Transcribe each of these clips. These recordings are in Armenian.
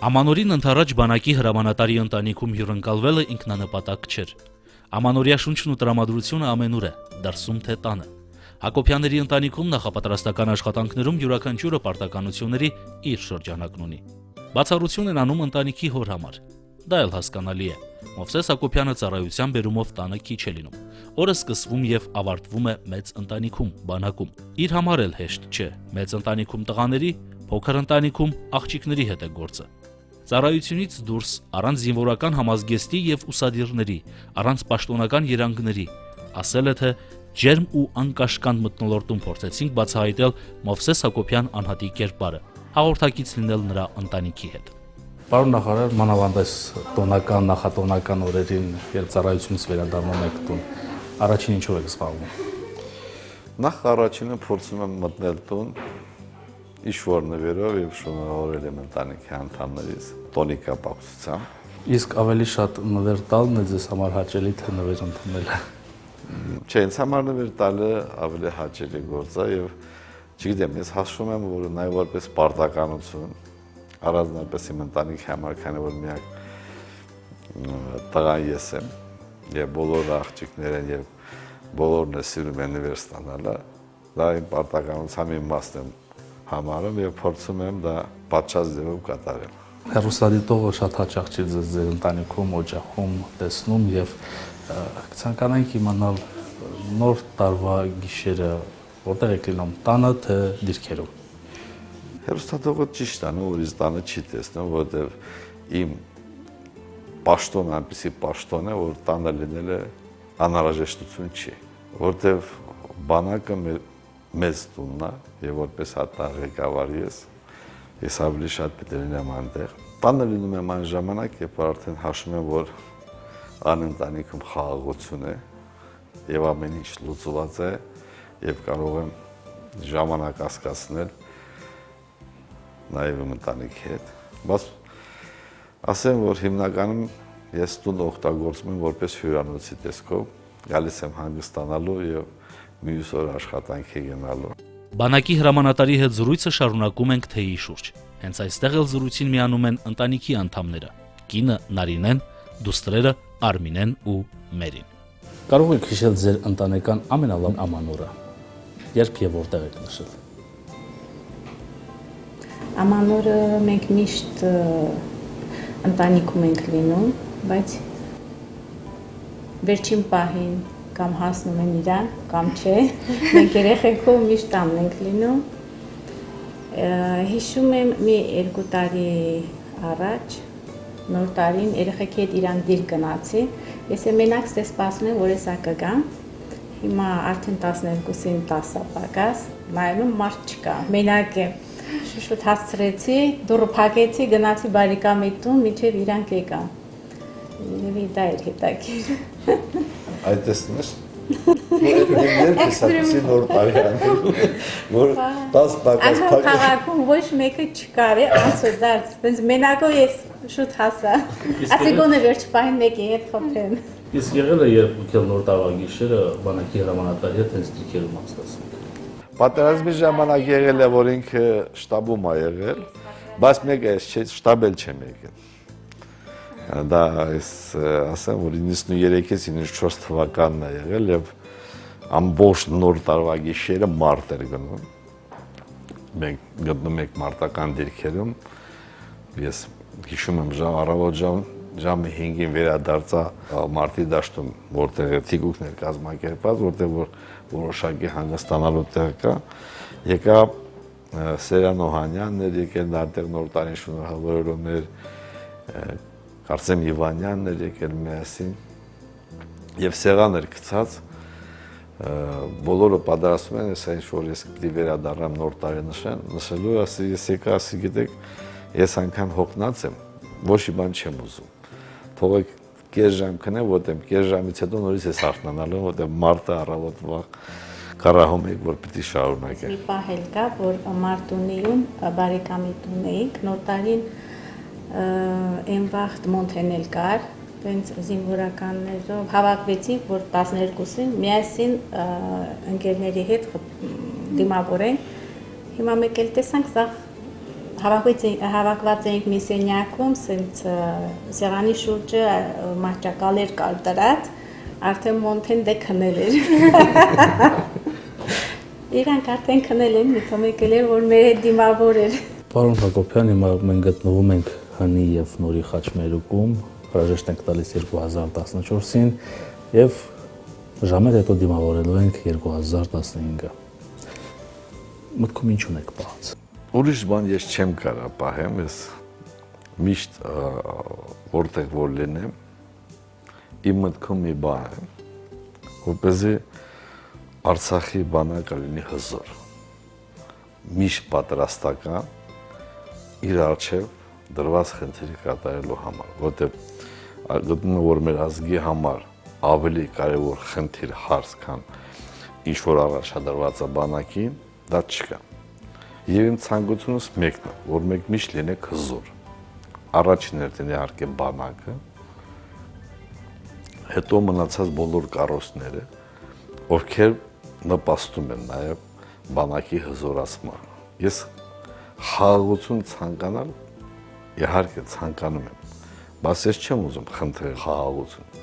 Ամանորին ընթառաջ բանակի հրամանատարի ընտանիքում հյուրընկալվելը ինքնանպատակ չէր։ Ամանորյա շունչն ու տրամադրությունը ամենուր է, դրսում թե տանը։ Հակոբյանների ընտանիքում նախապատրաստական աշխատանքներում յուրաքանչյուրը պարտականությունների իր շրջանակն ունի։ Բացառություն են անում ընտանիքի հոր համար։ Դա էլ հասկանալի է։ Մովսես Հակոբյանը ծառայության բերումով տանը քիչ է լինում։ Օրը սկսվում եւ ավարտվում է մեծ ընտանիքում, բանակում։ Իր համար էլ հեշտ չէ։ Մեծ ընտանիքում տղաների, փոքր ընտանիքում աղջիկների հետ է գործը։ Ծառայությունից դուրս առանց զինվորական համազգեստի եւ ուսադիրների, առանց պաշտոնական երանգների, ասել է թե ջերմ ու անկաշկանդ մթնոլորտում փորձեցինք բացահայտել Մովսես Հակոբյան անհատի կերպարը, հաղորդակից լինել նրա ընտանիքի հետ։ Պարոն նախարար, մանավանդես տոնական, նախատոնական օրերին, երբ ծառայությունից վերադառնում եք տուն, առաջին ինչով եք զբաղվում։ Նախ առաջինը փորձում եմ մտնել տուն, ինչ-որ նվերով եւ շնորհավորել եմ ընտանիքի անդամներից տոնի կապակցությամբ։ Իսկ ավելի շատ նվեր տալն է ձեզ համար հաճելի, թե նվեր ընդունելը։ Չէ, ինձ համար նվեր տալը ավելի հաճելի գործ է եւ չգիտեմ, ես հաշվում եմ, որ նաեւ որպես պարտականություն առանձնապես իմ ընտանիքի համար, քանի որ միակ տղան ես եմ եւ բոլոր աղջիկները եւ բոլորն է սիրում են նվեր ստանալը, դա իմ պարտականության մի մասն եմ համարում եւ փորձում եմ դա պատշաճ ձևով կատարել։ Հեռուստադիտողը շատ հաճախ չի ձեր ընտանիքում, օջախում տեսնում եւ ցանկանանք իմանալ նոր տարվա գիշերը որտեղ եք լինում, տանը թե դիրքերում։ Հեռուստադիտողը ճիշտ է, որ ինձ տանը չի տեսնում, որովհետեւ իմ պաշտոնը այնպեսի պաշտոն է, որ տանը լինելը անհրաժեշտություն չի, որովհետեւ բանակը մեծ տունն է եւ որպես հատա ղեկավար ես ավելի շատ պետք է լինեմ այնտեղ։ Տանը լինում եմ այն ժամանակ, երբ արդեն հաշվում եմ, որ անընտանիքում խաղաղություն է եւ ամեն ինչ լուծված է եւ կարող եմ ժամանակ հասկացնել նաեւ իմ ընտանիքի հետ։ Բայց ասեմ, որ հիմնականում ես տուն օգտագործում եմ որպես հյուրանոցի տեսքով, գալիս եմ հանգստանալու եւ մյուս օր աշխատանքի գնալու։ Բանակի հրամանատարի հետ զրույցը շարունակում ենք թեյի շուրջ։ Հենց այստեղ էլ զրույցին միանում են ընտանիքի անդամները՝ կինը Նարինեն, դուստրերը Արմինեն ու Մերին։ Կարող եք հիշել ձեր ընտանեկան ամենալավ ամանորը։ Երբ եւ որտեղ եք նշել։ Ամանորը մենք միշտ ընտանիքում ենք լինում, բայց վերջին պահին կամ հասնում են իրան, կամ չէ, մենք երեխեքով միշտ տանն ենք լինում։ Հիշում եմ մի 2 տարի առաջ, նոր տարին երեխեքի հետ իրան դիր գնացի, ես մենակ ստե սպասում եմ, որ եսա կգամ, հիմա արդեն 12-ին 10 պակաս, նայում մարդ չկա, մենակ եմ, շուշուտ հասցրեցի, դուռը փակեցի, գնացի բարիկամի տուն, մինչև իրանք եկան, երևի դա էր հետաքրքիր։ Այդ տեսնում ես, երբ իսկացի նոր տարի անելու, որ 10 պակաս փակ է։ Քաղաքում ոչ մեկը չկար է, անցորդած, բայց մենակով ես շուտ հասա, ասի գոնե վերջ պահին մեկի հետ խփեմ։ Իսկ եղել է երբ եկել նոր տարվա գիշերը բանակի հրամանատարի հետ հենց դիրքերում անցկացնեք։ Պատերազմի ժամանակ եղել է, որ ինքը շտաբում է եղել, բայց մեկը շտաբ էլ չեմ եկել։ Դա ասեմ, որ 93-ից 94 թվականն է եղել եւ ամբողջ նոր տարվա գիշերը մարտ էր գնում։ Մենք գտնում ենք մարտական դիրքերում։ Ես հիշում եմ առավոտ ժամը 5-ին վերադարձա մարտի դաշտում, որտեղ թիկունքն էր կազմակերպված, որտեղ որ որոշակի հանգստանալու տեղ կա։ Եկա Սերան Օհանյանն էր եկել այնտեղ նոր տարին շնորհավորում էր, Կարծեմ Իվանյանն էր եկել միասին եւ սեղան էր գցած, բոլորը պատրաստում են, ասա ինչ որ ես պիտի վերադառնամ նոր տարի նշելու, ասի ես եկա, ասի գիտեք, ես անգամ հոգնած եմ, ոչ մի բան չեմ ուզում։ Թողեք կես ժամ քնեմ, որտեղ կես ժամից հետո նորից ես արթնանալու, որտեղ մարտը առավոտվա կարահում եք, որ պիտի շարունակենք։ Մի պահ էլ կա, որ մարտունիում բարեկամի տուն էինք, նոր տարին այն վաղտ Մոնթենել կար, հենց զինվորականներով հավաքվեցինք, որ 12-ին միասին ընկերների հետ դիմավորենք։ Հիմա մեկ էլ տեսանք սա Հավաքված էինք մի սենյակում, սենց սեղանի շուրջը մահճակալեր կար դրած, արդեն մոնթեն դե քնել էր։ Իրանք արդեն քնել են, մի թոմեկ էր, որ մեր հետ դիմավոր էր։ Պարոն Հակոբյան, հիմա մենք գտնվում ենք հնի եւ նորի խաչմերուկում, հրաժեշտ ենք տալիս 2014-ին եւ ժամեր հետո դիմավորելու ենք 2015-ը։ Մտքում ինչ ունեք պահած։ Ուրիշ բան ես չեմ կարա պահեմ, ես միշտ որտեղ որ լինեմ, իմ մտքում մի բան է, որպեսզի Արցախի բանակը լինի հզոր, միշտ պատրաստական, իր առջև դրված խնդիրի կատարելու համար, որտեղ գտնում եմ, որ մեր ազգի համար ավելի կարևոր խնդիր հարց, քան ինչ որ առաջադրված է բանակին, դա չկա։ Եվ իմ ցանկությունս մեկն է, որ մենք միշտ լինենք հզոր։ Առաջին հերթին իհարկե բանակը, հետո մնացած բոլոր կառույցները, ովքեր նպաստում են նաև բանակի հզորացման։ Ես խաղաղություն ցանկանալ իհարկե ցանկանում եմ, բայց ես չեմ ուզում խնդրել խաղաղություն։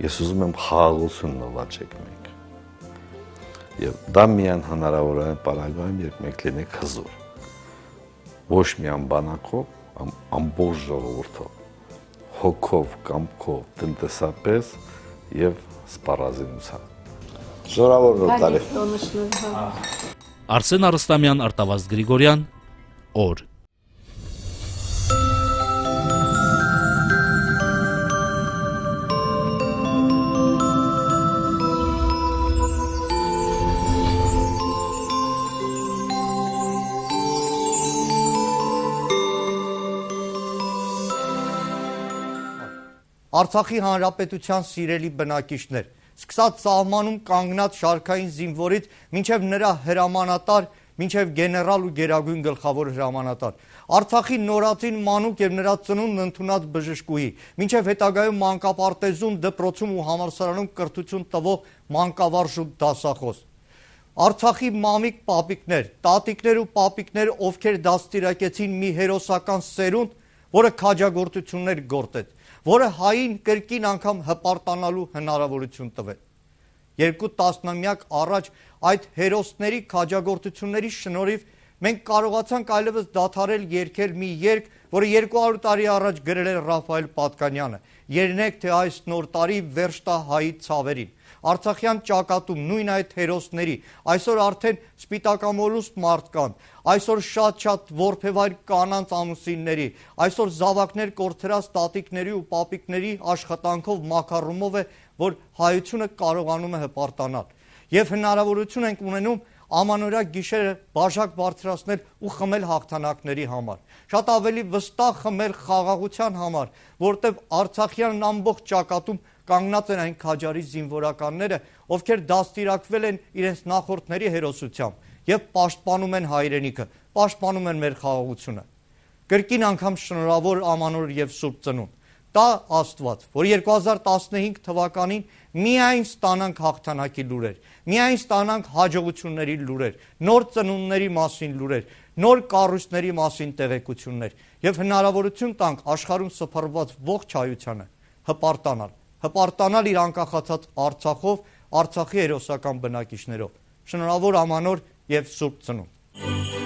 Ես ուզում եմ խաղաղություն նվաճենք մենք։ Եվ դա միայն հնարավոր է պարագայում, երբ մենք լինենք հզոր։ Ոչ միայն բանակով, ամբողջ ժողովրդով, հոգով, կամքով, տնտեսապես եւ սպառազինությամբ։ Շնորհավոր նոր տարի։ Արսեն Արստամյան, Արտավազդ Գրիգորյան, օր։ Արցախի հանրապետության սիրելի բնակիչներ, սկսած սահմանում կանգնած շարքային զինվորից մինչև նրա հրամանատար, մինչև գեներալ ու գերագույն գլխավոր հրամանատար, Արցախի նորածին մանուկ եւ նրա ծնունդն ընդունած բժշկուհի, մինչև հետագայում մանկապարտեզում, դպրոցում ու համալսարանում կրթություն տվող մանկավարժ ու դասախոս։ Արցախի մամիկ պապիկներ, տատիկներ ու պապիկներ, ովքեր դաստիարակեցին մի հերոսական սերունդ, որը քաջագործություններ գործեց, որը հային կրկին անգամ հպարտանալու հնարավորություն տվեց։ 2 տասնամյակ առաջ այդ հերոսների քաջագործությունների շնորհիվ մենք կարողացանք այլևս դադարել երգել մի երգ, որը 200 տարի առաջ գրել էր Ռաֆայել Պատկանյանը։ Ելնեք թե այս նոր տարի վերջ տա հայի ցավերին։ Արցախյան ճակատում նույն այդ հերոսների, այսօր արդեն սպիտակամոլուստ մարդկանց, այսօր շատ որբևայր կանանց ամուսինների, այսօր զավակներ կորցրած տատիկների ու պապիկների աշխատանքով մակարումով է, որ հայությունը կարողանում է հպարտանալ։ Եվ հնարավորություն ենք ունենում ամանորյա գիշերը բաժակ բարձրացնել ու խմել հաղթանակների համար, շատ ավելի վստահ խմել խաղաղության համար, որտեղ Արցախյան ամբողջ ճակատում կանգնած են այն քաջարի զինվորականները, ովքեր դաստիարակվել են իրենց նախորդների հերոսությամբ եւ պաշտպանում են հայրենիքը, պաշտպանում են մեր խաղաղությունը։ Կրկին անգամ շնորհավոր ամանոր եւ Սուրբ Ծնունդ։ Տա Աստված, որ 2015 թվականին միայն ստանանք հաղթանակի լուրեր, միայն ստանանք հաջողությունների լուրեր, նոր ծնունդների մասին լուրեր, նոր կառույցների մասին տեղեկություններ եւ հնարավորություն տանք աշխարհում սփռված ողջ հայությանը հպարտանալ իր անկախացած Արցախով, Արցախի հերոսական բնակիչներով։ Շնորհավոր ամանոր եւ Սուրբ Ծնունդ։